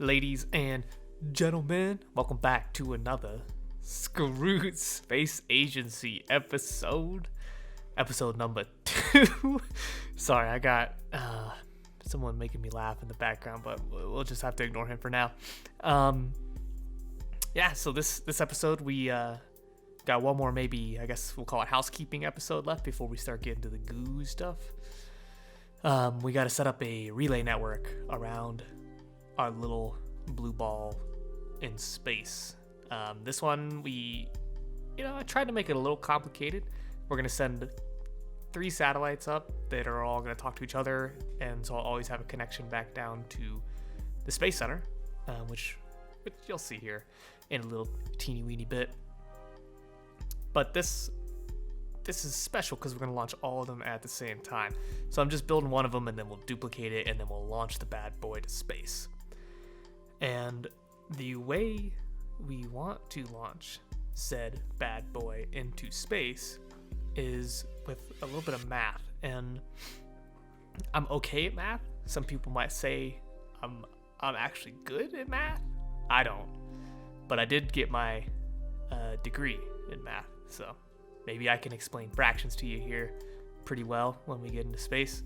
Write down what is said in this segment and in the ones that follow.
Ladies and gentlemen, welcome back to another Sqroots Space Agency episode number 2. Sorry, I got someone making me laugh in the background, but we'll just have to ignore him for now. So this episode we got one more, maybe I guess we'll call it housekeeping episode left before we start getting to the goo stuff. We got to set up a relay network around our little blue ball in space. This one I tried to make it a little complicated. We're gonna send 3 satellites up that are all gonna talk to each other, and so I'll always have a connection back down to the Space Center, which you'll see here in a little teeny weeny bit. But this is special because we're going to launch all of them at the same time. So I'm just building one of them, and then we'll duplicate it, and then we'll launch the bad boy to space. And the way we want to launch said bad boy into space is with a little bit of math. And I'm okay at math. Some people might say I'm actually good at math. I don't. But I did get my degree in math, so maybe I can explain fractions to you here pretty well when we get into space.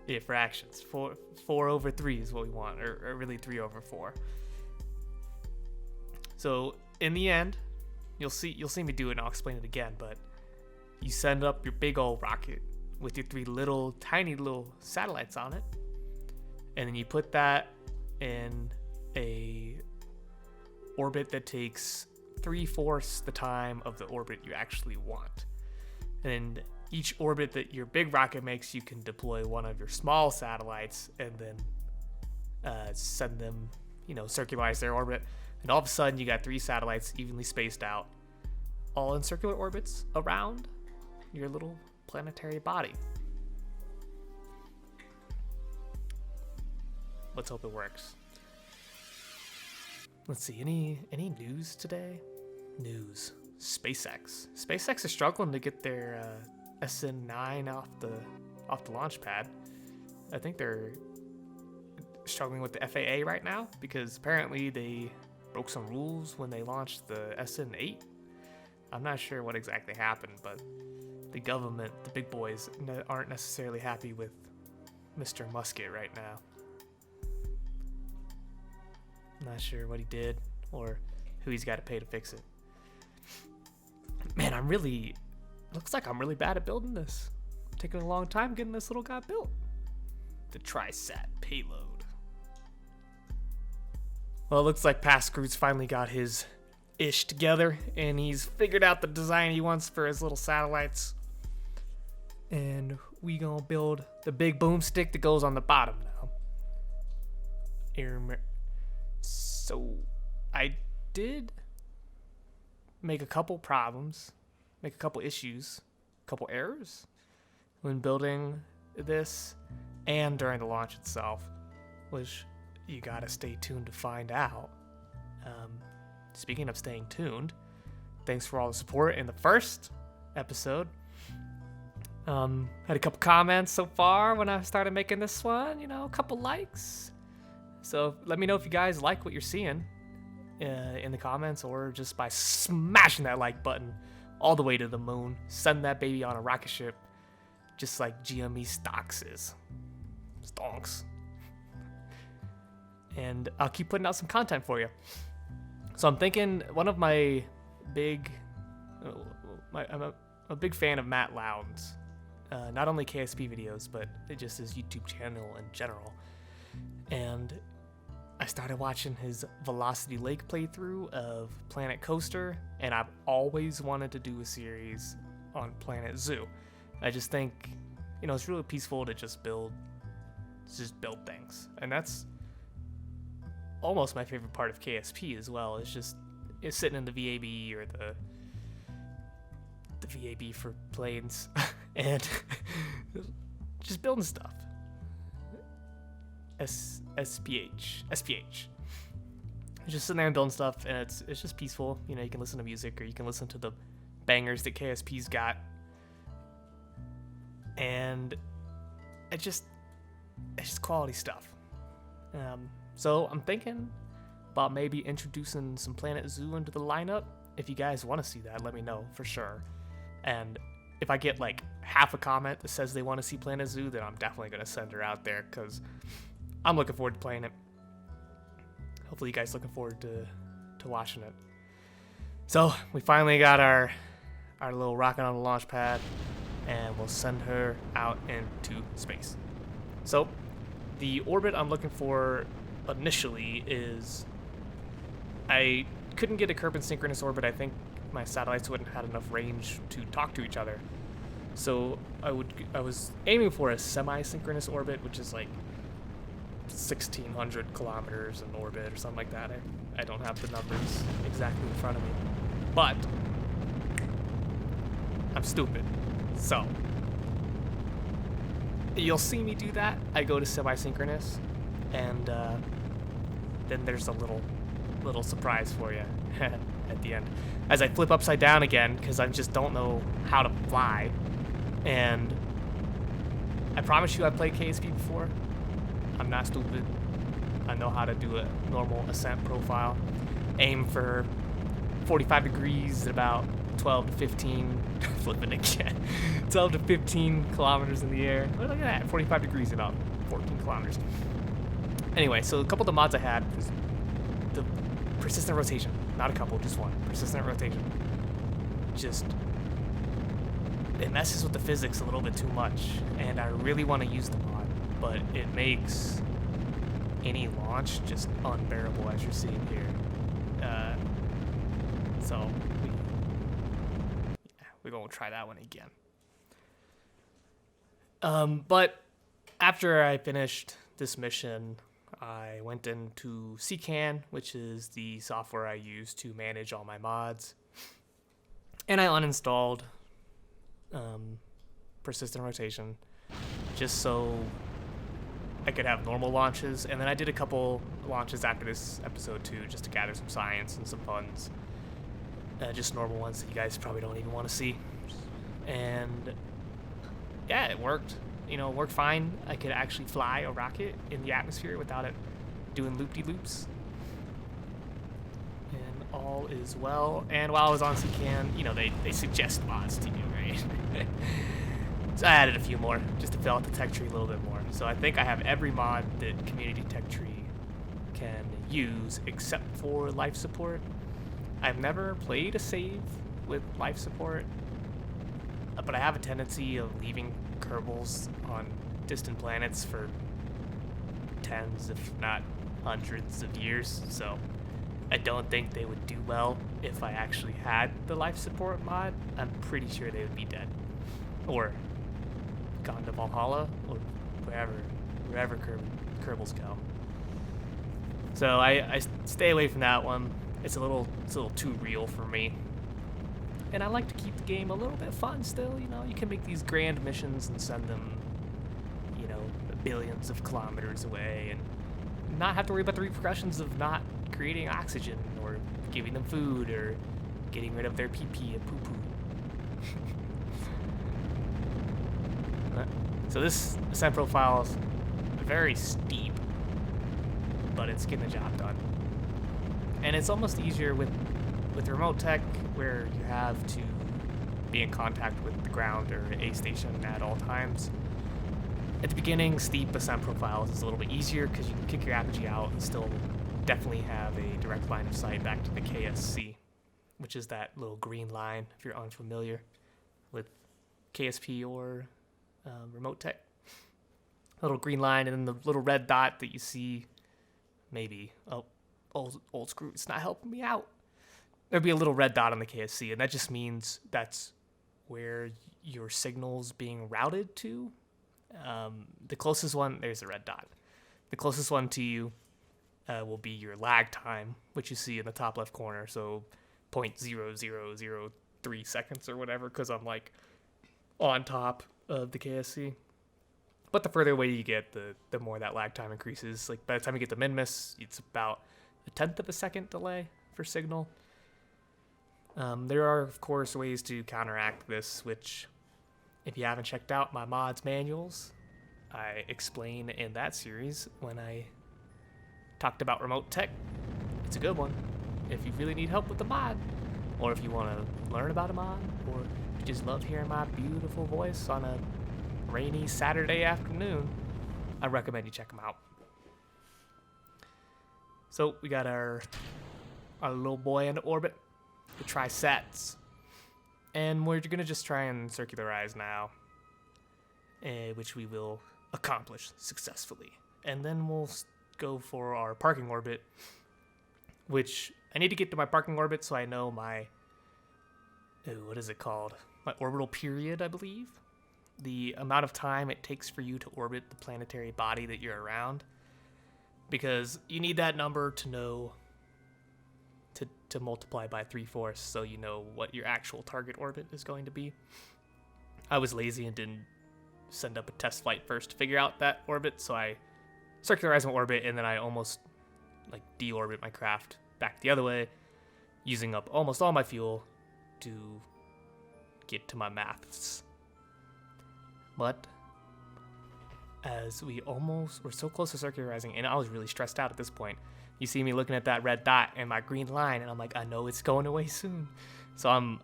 Yeah, fractions. 4 over 3 is what we want, or really 3 over 4. So in the end, you'll see me do it, and I'll explain it again. But you send up your big old rocket with your 3 tiny little satellites on it, and then you put that in a orbit that takes 3/4 the time of the orbit you actually want. And each orbit that your big rocket makes, you can deploy one of your small satellites and then send them, circularize their orbit. And all of a sudden, you got 3 satellites evenly spaced out, all in circular orbits around your little planetary body. Let's hope it works. Let's see, any news today? News. SpaceX is struggling to get their SN9 off the launch pad. I think they're struggling with the FAA right now because apparently they broke some rules when they launched the SN8. I'm not sure what exactly happened, but the government, the big boys, aren't necessarily happy with Mr. Musket right now. Not sure what he did or who he's got to pay to fix it. Man, looks like I'm really bad at building this. Taking a long time getting this little guy built. The TriSat payload. Well, it looks like Sqroots finally got his ish together, and he's figured out the design he wants for his little satellites. And we gonna build the big boomstick that goes on the bottom now. So I did make a couple issues, a couple errors when building this and during the launch itself, which you gotta stay tuned to find out. Speaking of staying tuned, thanks for all the support in the first episode. Had a couple comments so far when I started making this one, a couple likes. So let me know if you guys like what you're seeing in the comments, or just by smashing that like button all the way to the moon. Send that baby on a rocket ship, just like GME Stocks is. Stonks. And I'll keep putting out some content for you. So I'm thinking one of my I'm a big fan of Matt Lowndes. Not only KSP videos, but just his YouTube channel in general. And I started watching his Velocity Lake playthrough of Planet Coaster, and I've always wanted to do a series on Planet Zoo. I just think, it's really peaceful to just build things. And that's almost my favorite part of KSP as well. It's sitting in the VAB or the VAB for planes and just building stuff. SPH. Just sitting there and building stuff, and it's just peaceful. You can listen to music, or you can listen to the bangers that KSP's got. And it's just quality stuff. So I'm thinking about maybe introducing some Planet Zoo into the lineup. If you guys want to see that, let me know for sure. And if I get like half a comment that says they want to see Planet Zoo, then I'm definitely going to send her out there because I'm looking forward to playing it. Hopefully you guys looking forward to watching it. So we finally got our little rocket on the launch pad, and we'll send her out into space. So the orbit I'm looking for initially is, I couldn't get a Kerbal synchronous orbit. I think my satellites wouldn't have enough range to talk to each other. So I was aiming for a semi-synchronous orbit, which is like 1,600 kilometers in orbit or something like that. I don't have the numbers exactly in front of me, but I'm stupid. So you'll see me do that. I go to semi-synchronous, and then there's a little surprise for you at the end as I flip upside down again because I just don't know how to fly. And I promise you, I've played KSP before. I'm not stupid. I know how to do a normal ascent profile. Aim for 45 degrees at about 12 to 15, flipping again, 12 to 15 kilometers in the air. Look at that, 45 degrees, about 14 kilometers. Anyway, so a couple of the mods I had was the persistent rotation. Not a couple, just one. Persistent rotation. Just, it messes with the physics a little bit too much, and I really want to use the mod, but it makes any launch just unbearable, as you're seeing here. So we're gonna try that one again. But after I finished this mission, I went into Sqroots, which is the software I use to manage all my mods, and I uninstalled persistent rotation just so I could have normal launches. And then I did a couple launches after this episode too, just to gather some science and some funds. Just normal ones that you guys probably don't even want to see. And yeah, it worked. It worked fine. I could actually fly a rocket in the atmosphere without it doing loop-de-loops. And all is well. And while I was on Sqroots, they suggest mods to you, right? So I added a few more just to fill out the tech tree a little bit more. So I think I have every mod that community tech tree can use except for life support. I've never played a save with life support, but I have a tendency of leaving Kerbals on distant planets for tens, if not hundreds of years, so I don't think they would do well if I actually had the life support mod. I'm pretty sure they would be dead. Or gone to Valhalla, or wherever Kerbals go. So I stay away from that one. It's a little too real for me. And I like to keep the game a little bit fun still. You can make these grand missions and send them, billions of kilometers away and not have to worry about the repercussions of not creating oxygen or giving them food or getting rid of their pee-pee and poo-poo. So this ascent profile is very steep, but it's getting the job done. And it's almost easier with remote tech, where you have to be in contact with the ground or a station at all times. At the beginning, steep ascent profiles is a little bit easier because you can kick your apogee out and still definitely have a direct line of sight back to the KSC, which is that little green line if you're unfamiliar with KSP or remote tech. A little green line, and then the little red dot that you see, maybe. Oh, old Sqroots not helping me out. There'll be a little red dot on the KSC, and that just means that's where your signal's being routed to. The closest one, there's a red dot. The closest one to you will be your lag time, which you see in the top left corner. So 0.0003 seconds or whatever, because I'm like on top of the KSC. But the further away you get, the more that lag time increases. Like by the time you get to Minmus, it's about a tenth of a second delay for signal. There are, of course, ways to counteract this, which, if you haven't checked out my mods manuals, I explain in that series when I talked about remote tech. It's a good one if you really need help with the mod, or if you want to learn about a mod, or you just love hearing my beautiful voice on a rainy Saturday afternoon. I recommend you check them out. So we got our little boy in orbit, the Trisats, and we're gonna just try and circularize now, which we will accomplish successfully. And then we'll go for our parking orbit, which I need to get to my parking orbit so I know my, what is it called? My orbital period, I believe. The amount of time it takes for you to orbit the planetary body that you're around. Because you need that number to know, to multiply by 3/4 so you know what your actual target orbit is going to be. I was lazy and didn't send up a test flight first to figure out that orbit, so I circularized my orbit and then I almost like deorbit my craft back the other way, using up almost all my fuel to get to my maths. But as we're so close to circularizing, and I was really stressed out at this point. You see me looking at that red dot and my green line, and I'm like, I know it's going away soon. So I'm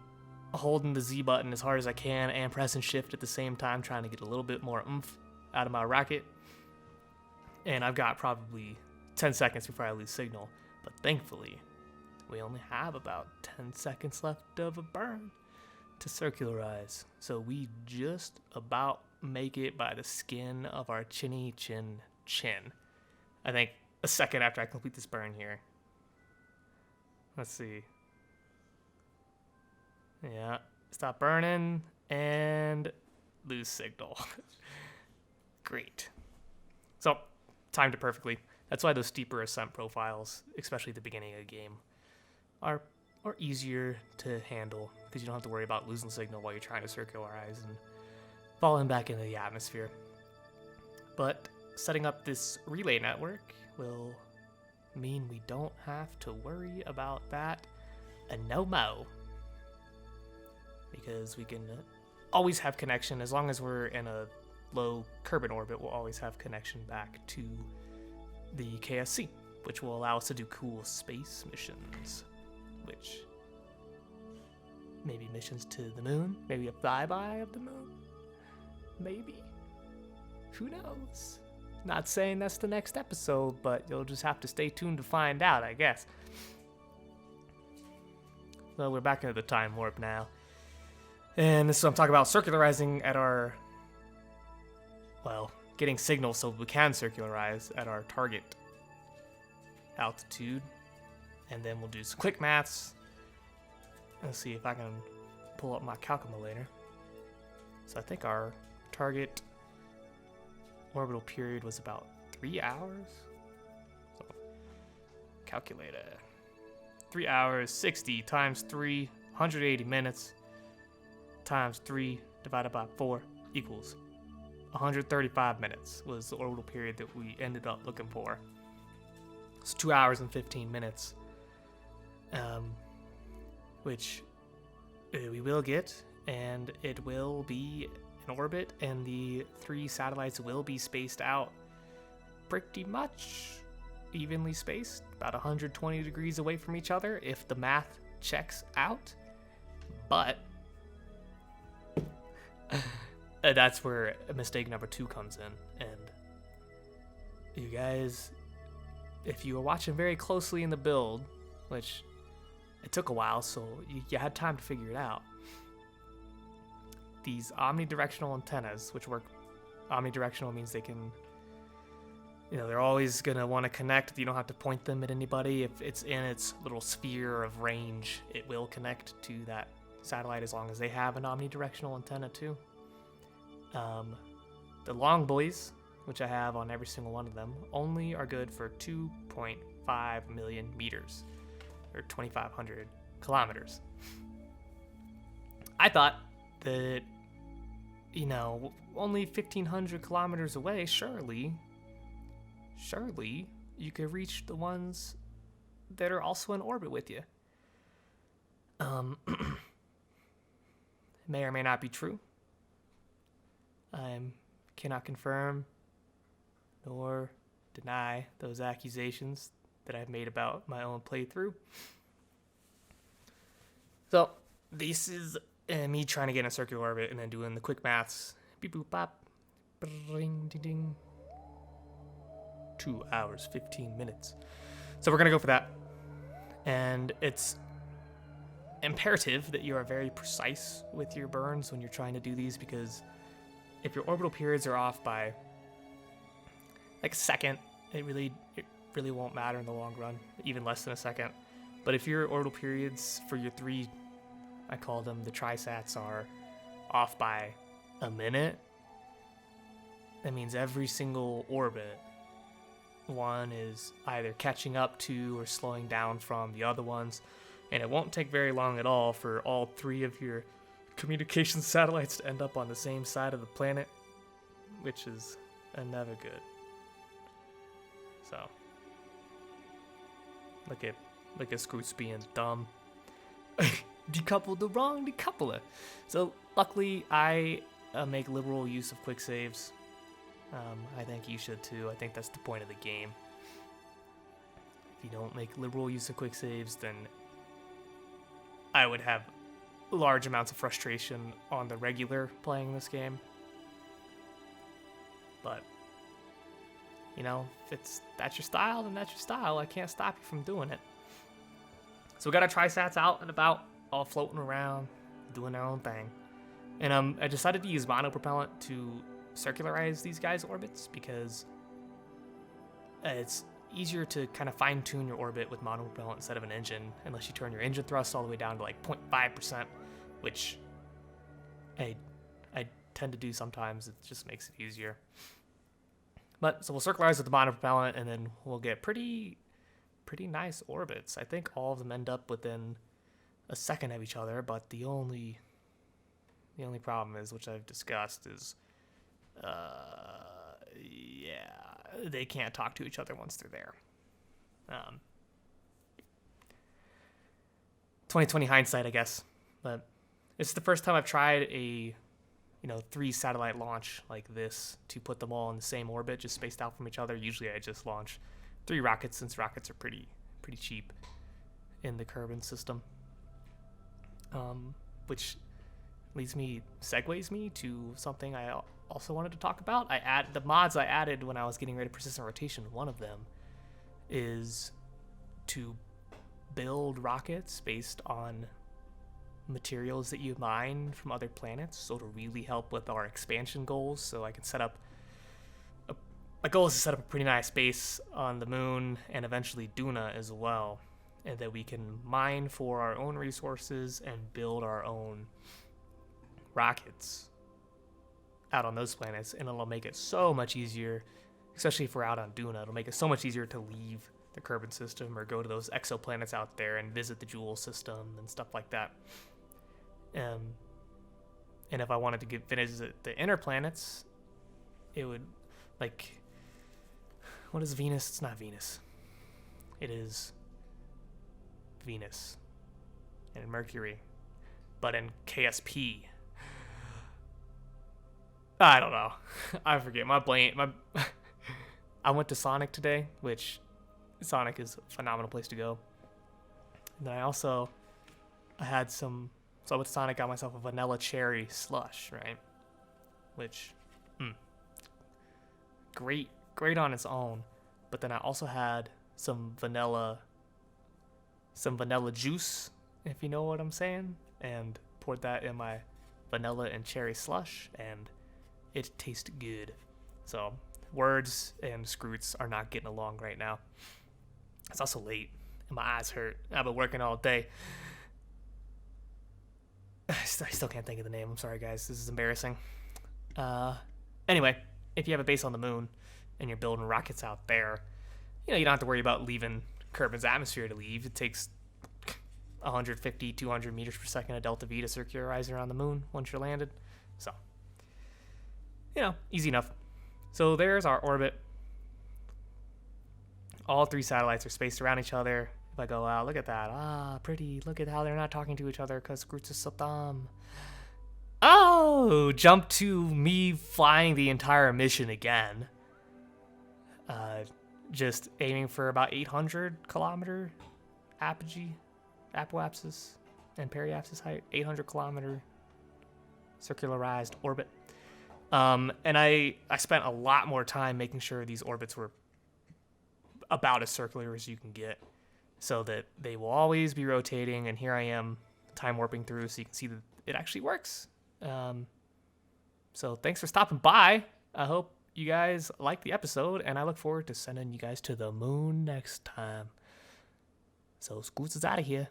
holding the Z button as hard as I can and pressing shift at the same time, trying to get a little bit more oomph out of my rocket. And I've got probably 10 seconds before I lose signal. But thankfully, we only have about 10 seconds left of a burn to circularize. So we just about make it by the skin of our chinny chin. I think a second after I complete this burn here. Let's see. Yeah, stop burning and lose signal. Great. So, timed it perfectly. That's why those steeper ascent profiles, especially at the beginning of the game, are easier to handle because you don't have to worry about losing signal while you're trying to circularize and falling back into the atmosphere. But setting up this relay network will mean we don't have to worry about that no mo, because we can always have connection. As long as we're in a low Kerbal orbit, we'll always have connection back to the KSC, which will allow us to do cool space missions, which maybe missions to the moon, maybe a flyby of the moon, maybe. Who knows? Not saying that's the next episode, but you'll just have to stay tuned to find out, I guess. Well, we're back into the time warp now. And this is what I'm talking about, circularizing at our, well, getting signal so we can circularize at our target altitude. And then we'll do some quick maths. Let's see if I can pull up my calculator. So I think our target orbital period was about 3 hours. So, calculator. 3 hours, 60 times 3, 180 minutes times 3 divided by 4 equals 135 minutes was the orbital period that we ended up looking for. It's 2 hours and 15 minutes, which we will get, and it will be in orbit, and the 3 satellites will be spaced out pretty much evenly spaced, about 120 degrees away from each other if the math checks out. But that's where mistake number 2 comes in. And you guys, if you were watching very closely in the build, which it took a while, so you had time to figure it out, these omnidirectional antennas, which work, omnidirectional means they can, they're always going to want to connect. You don't have to point them at anybody. If it's in its little sphere of range, it will connect to that satellite as long as they have an omnidirectional antenna too. The long boys, which I have on every single one of them, only are good for 2.5 million meters, or 2,500 kilometers. I thought that, only 1,500 kilometers away, surely you could reach the ones that are also in orbit with you. May or may not be true. I cannot confirm nor deny those accusations that I've made about my own playthrough. So this is me trying to get in a circular orbit and then doing the quick maths. Beep boop bop. Ring ding ding. 2 hours, 15 minutes. So we're going to go for that. And it's imperative that you are very precise with your burns when you're trying to do these, because if your orbital periods are off by like a second, it really won't matter in the long run, even less than a second. But if your orbital periods for your 3, I call them the trisats, are off by a minute, that means every single orbit, one is either catching up to or slowing down from the other ones, and it won't take very long at all for all 3 of your communication satellites to end up on the same side of the planet, which is never good. So, look at Sqroots being dumb. Decoupled the wrong decoupler. So luckily, I make liberal use of quick saves. I think you should too. I think that's the point of the game. If you don't make liberal use of quick saves, then I would have large amounts of frustration on the regular playing this game. But, you know, if that's your style, then that's your style. I can't stop you from doing it. So we got our trisats out and about, all floating around, doing their own thing. And I decided to use monopropellant to circularize these guys' orbits, because it's easier to kind of fine-tune your orbit with monopropellant instead of an engine, unless you turn your engine thrust all the way down to like 0.5%, which I tend to do sometimes. It just makes it easier. But so we'll circularize with the monopropellant, and then we'll get pretty nice orbits. I think all of them end up within a second of each other, but the only problem is, which I've discussed, is they can't talk to each other once they're there. 2020 hindsight, I guess, but it's the first time I've tried a 3 satellite launch like this to put them all in the same orbit, just spaced out from each other. Usually I just launch 3 rockets, since rockets are pretty cheap in the Kerbal system, which segues me to something I also wanted to talk about. The mods I added when I was getting rid of persistent rotation. One of them is to build rockets based on materials that you mine from other planets, so to really help with our expansion goals. So I can set up my goal is to set up a pretty nice base on the moon and eventually Duna as well, and that we can mine for our own resources and build our own rockets out on those planets. And it'll make it so much easier, especially if we're out on Duna, it'll make it so much easier to leave the Kerbal system or go to those exoplanets out there and visit the Jewel system and stuff like that. And if I wanted to visit the inner planets, it would, like, what is Venus? It's not Venus. It is Venus and Mercury, but in KSP. I don't know. I forget. I went to Sonic today, which Sonic is a phenomenal place to go. And then I went to Sonic, got myself a vanilla cherry slush, right? Which, great on its own. But then I also had some vanilla juice, if you know what I'm saying, and poured that in my vanilla and cherry slush, and it tasted good. So words and Sqroots are not getting along right now. It's also late and my eyes hurt. I've been working all day. I still can't think of the name. I'm sorry, guys. This is embarrassing. Anyway, if you have a base on the moon and you're building rockets out there, you don't have to worry about leaving Kerbin's atmosphere to leave. It takes 150, 200 meters per second of delta V to circularize around the moon once you're landed. So, easy enough. So there's our orbit. All 3 satellites are spaced around each other. If I go, wow, look at that. Pretty. Look at how they're not talking to each other because Sqroots is so dumb. Oh, jump to me flying the entire mission again. just aiming for about 800 kilometer apogee, apoapsis, and periapsis height, 800 kilometer circularized orbit. And I spent a lot more time making sure these orbits were about as circular as you can get, so that they will always be rotating. And here I am time warping through so you can see that it actually works. So thanks for stopping by. I hope you guys like the episode, and I look forward to sending you guys to the moon next time. So Sqroots is out of here.